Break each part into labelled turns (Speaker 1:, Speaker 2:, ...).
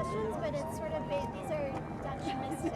Speaker 1: questions, but it's sort of these are Dutch mystic.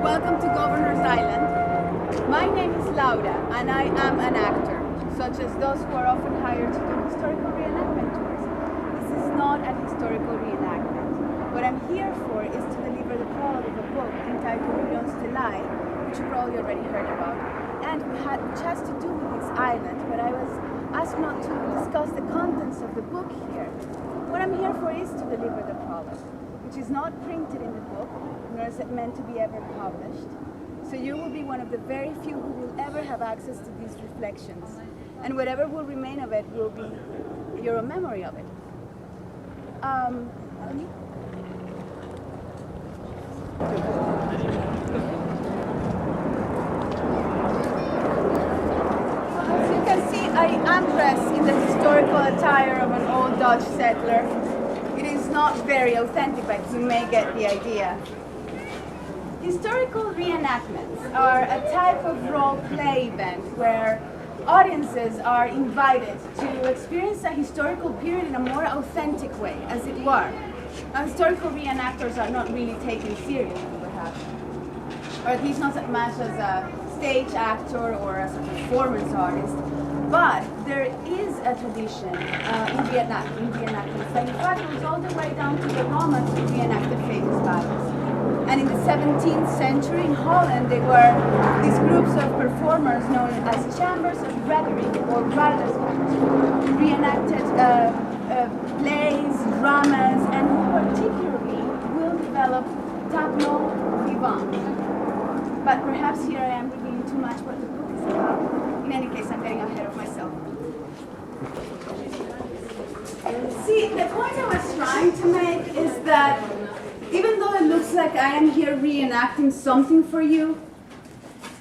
Speaker 2: Welcome to Governor's Island. My name is Laura and I am an actor, such as those who are often hired to do historical reenactment tours. This is not an historical reenactment. What I'm here for is to deliver the prologue of a book entitled Uryonstelaii, which you probably already heard about, and which has to do with this island, but I was asked not to discuss the contents of the book here. What I'm here for is to deliver the prologue, which is not printed in the book, nor is it meant to be ever published. So you will be one of the very few who will ever have access to these reflections. And whatever will remain of it will be your own memory of it. As you can see, I am dressed in the historical attire of an old Dutch settler. It is not very authentic, but you may get the idea. Historical reenactments are a type of role-play event where audiences are invited to experience a historical period in a more authentic way, as it were. Now, historical reenactors are not really taken seriously, perhaps, or at least not as much as a stage actor or as a performance artist. But there is a tradition in reenactments that in fact goes all the way down to the Romans who reenacted famous battles. And in the 17th century in Holland, they were these groups of performers known as chambers of rhetoric or Waarders, who reenacted plays, dramas, and who particularly will develop tableau vivant. But perhaps here I am revealing too much what the book is about. In any case, I'm getting ahead of myself. See, the point I was trying to make is that even though it looks like I am here reenacting something for you,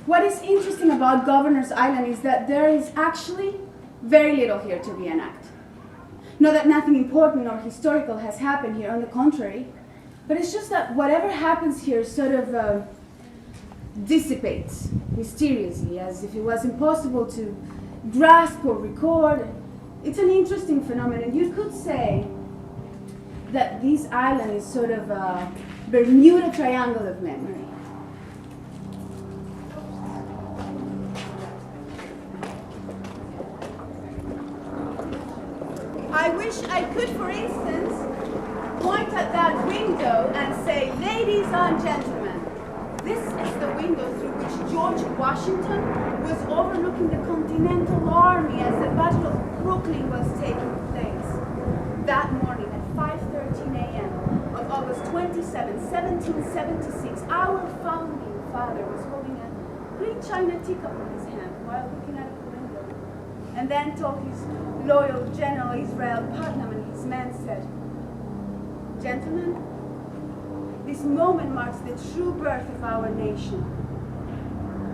Speaker 2: what is interesting about Governor's Island is that there is actually very little here to reenact. Not that nothing important or historical has happened here, on the contrary, but it's just that whatever happens here sort of dissipates mysteriously, as if it was impossible to grasp or record. It's an interesting phenomenon. You could say that this island is sort of a Bermuda Triangle of memory. I wish I could, for instance, point at that window and say, ladies and gentlemen, this is the window through which George Washington was overlooking the Continental Army as the Battle of Brooklyn was taking place. That morning at 5:13 a.m. of August 27, 1776, our founding father was holding a great china teacup in his hand while looking out of the window. And then told his loyal General Israel Putnam and his men said, "Gentlemen, this moment marks the true birth of our nation."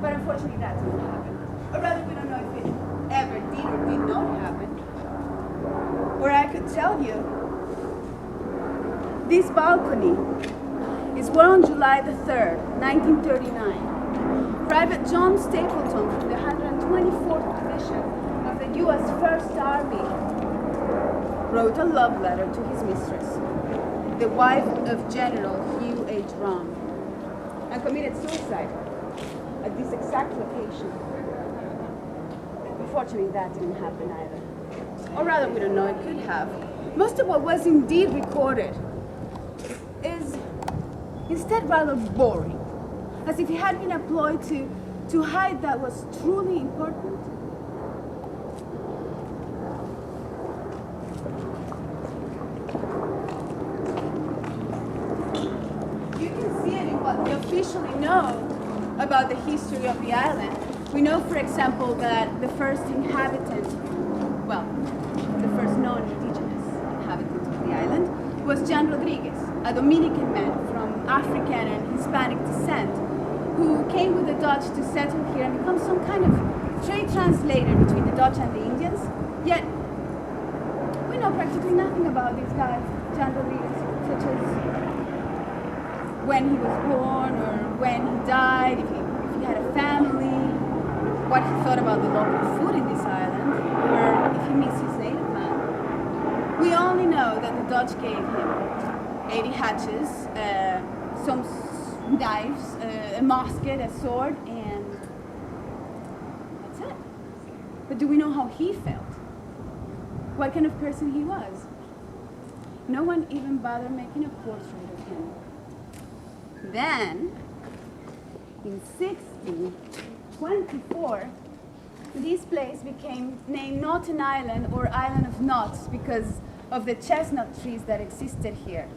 Speaker 2: But unfortunately that didn't happen. Or rather, we don't know if it ever did or did not happen. Or I could tell you, this balcony is where on July the 3rd, 1939, Private John Stapleton from the 124th Division of the U.S. First Army wrote a love letter to his mistress, the wife of General Hugh H. Rom, and committed suicide at this exact location. Unfortunately, that didn't happen either. Or rather, we don't know, it could have. Most of what was indeed recorded is instead rather boring, as if it had been employed to hide that was truly important. You can see it in what we officially know about the history of the island. We know, for example, that the first inhabitant, well, the first non-indigenous inhabitant of the island was Jan Rodriguez, a Dominican man from African and Hispanic descent who came with the Dutch to settle here and become some kind of trade translator between the Dutch and the Indians. Yet, we know practically nothing about these guys, generally, such as when he was born or when he died, if he had a family, what he thought about the local food in this island, or if he missed his native land. We only know that the Dutch gave him 80 hatches, some knives, a musket, a sword, and that's it. But do we know how he felt? What kind of person he was? No one even bothered making a portrait of him. Then, in 1624, this place became named Noten Island, or Island of Knots, because of the chestnut trees that existed here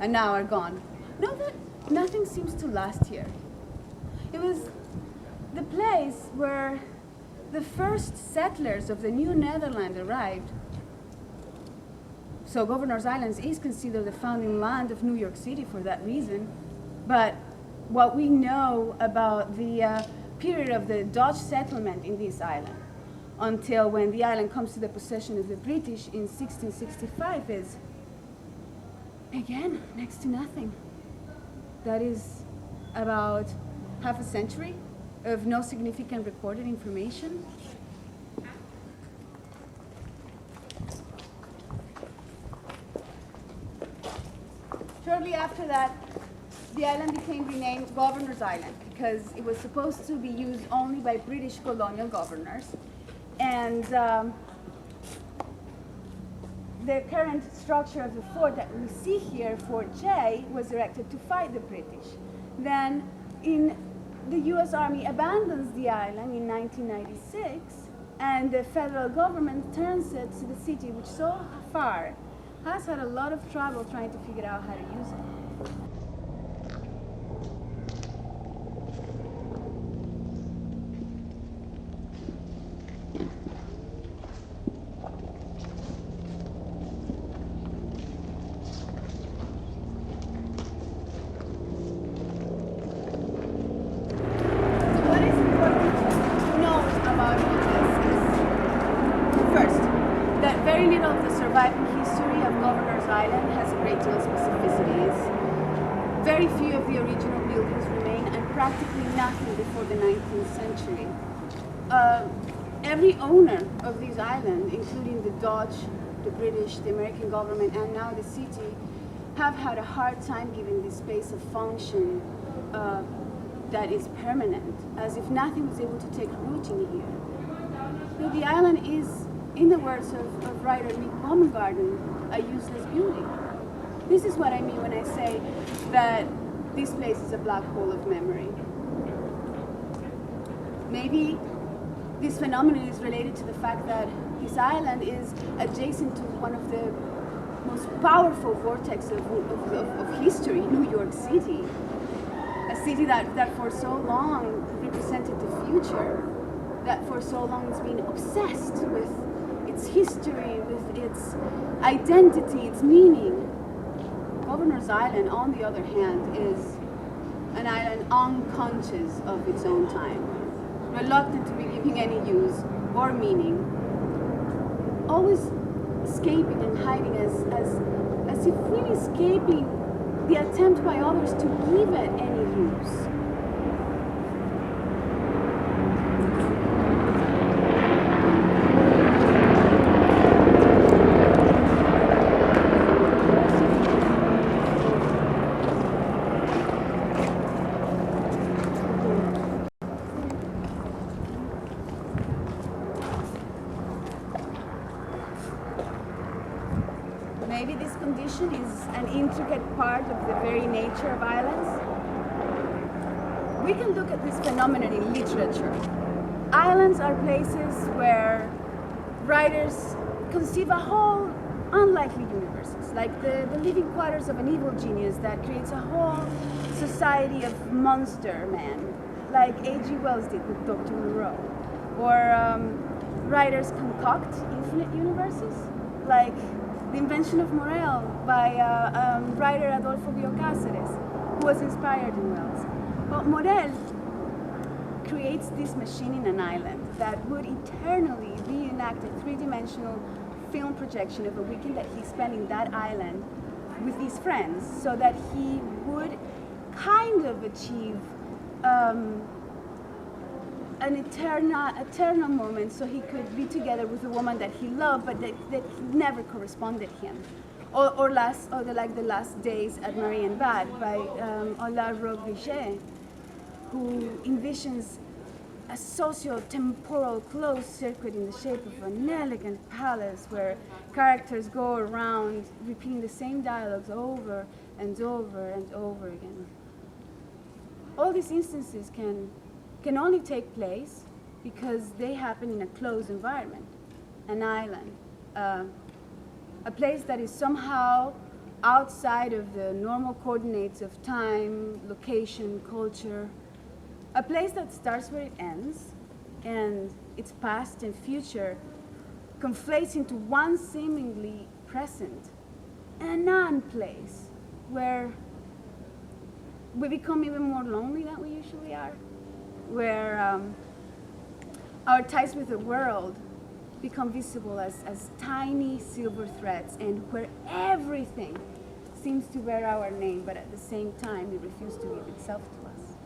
Speaker 2: and now are gone. Note that nothing seems to last here. It was the place where the first settlers of the New Netherland arrived. So Governor's Island is considered the founding land of New York City for that reason. But what we know about the period of the Dutch settlement in this island until when the island comes to the possession of the British in 1665 is, again, next to nothing. That is about half a century of no significant recorded information. Shortly after that, the island became renamed Governor's Island because it was supposed to be used only by British colonial governors. And the current structure of the fort that we see here, Fort J, was erected to fight the British. Then the US Army abandons the island in 1996, and the federal government turns it to the city, which so far has had a lot of trouble trying to figure out how to use it. Very few of the original buildings remain, and practically nothing before the 19th century. Every owner of this island, including the Dutch, the British, the American government, and now the city, have had a hard time giving this space a function that is permanent, as if nothing was able to take root in here. So the island is, in the words of writer Nick Baumgarten, a useless building. This is what I mean when I say that this place is a black hole of memory. Maybe this phenomenon is related to the fact that this island is adjacent to one of the most powerful vortexes of history, New York City. A city that for so long represented the future, that for so long has been obsessed with its history, with its identity, its meaning. Governor's Island, on the other hand, is an island unconscious of its own time, reluctant to be giving any use or meaning, always escaping and hiding as if really escaping the attempt by others to give it any use. Maybe this condition is an intricate part of the very nature of islands. We can look at this phenomenon in literature. Islands are places where writers conceive a whole unlikely universes, like the living quarters of an evil genius that creates a whole society of monster men, like A.G. Wells did with Dr. Moreau. Or writers concoct infinite universes, like The Invention of Morel by writer Adolfo Biocáceres, who was inspired in Wells. Well, Morel creates this machine in an island that would eternally reenact a three-dimensional film projection of a weekend that he spent in that island with his friends, so that he would kind of achieve an eternal moment, so he could be together with a woman that he loved, but that never corresponded him. Or the last days at Marienbad by Ola Roglier, who envisions a socio-temporal closed circuit in the shape of an elegant palace where characters go around repeating the same dialogues over and over and over again. All these instances can only take place because they happen in a closed environment, an island, a place that is somehow outside of the normal coordinates of time, location, culture, a place that starts where it ends, and its past and future conflates into one seemingly present, and a non-place where we become even more lonely than we usually are, where our ties with the world become visible as tiny silver threads, and where everything seems to bear our name, but at the same time it refuses to give itself to us.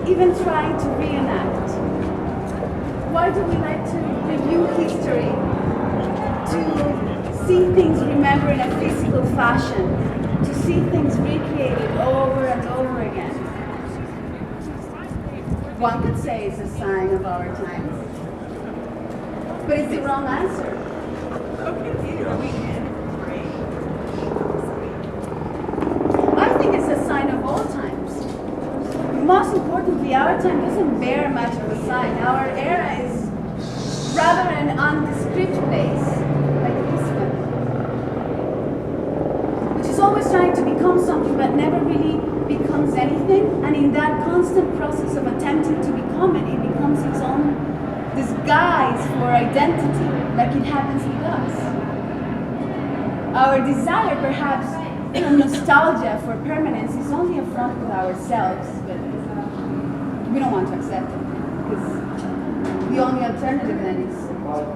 Speaker 2: Even trying to reenact? Why do we like to review history? To see things remembered in a physical fashion, to see things recreated over and over again. One could say it's a sign of our times, but it's the wrong answer. I think it's a sign of all times. Most importantly, our time doesn't bear much of a sign. Our era is rather an nondescript place, like this one, which is always trying to become something but never really becomes anything. And in that constant process of attempting to become it, it becomes its own disguise for identity, like it happens with us. Our desire, perhaps, for nostalgia, for permanence, is only a front with ourselves, but we don't want to accept it, because the only alternative then is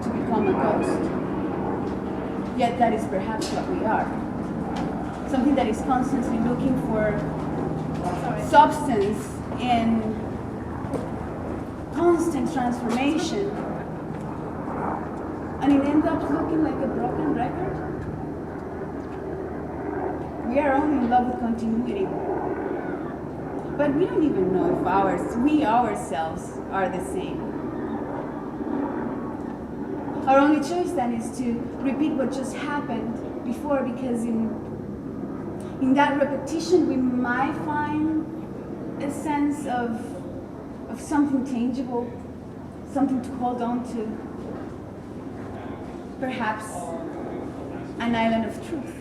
Speaker 2: to become a ghost. Yet that is perhaps what we are. Something that is constantly looking for substance in constant transformation, and it ends up looking like a broken record. We are only in love with continuity. But we don't even know if we ourselves are the same. Our only choice then is to repeat what just happened before, because in that repetition we might find a sense of something tangible, something to hold on to. Perhaps an island of truth.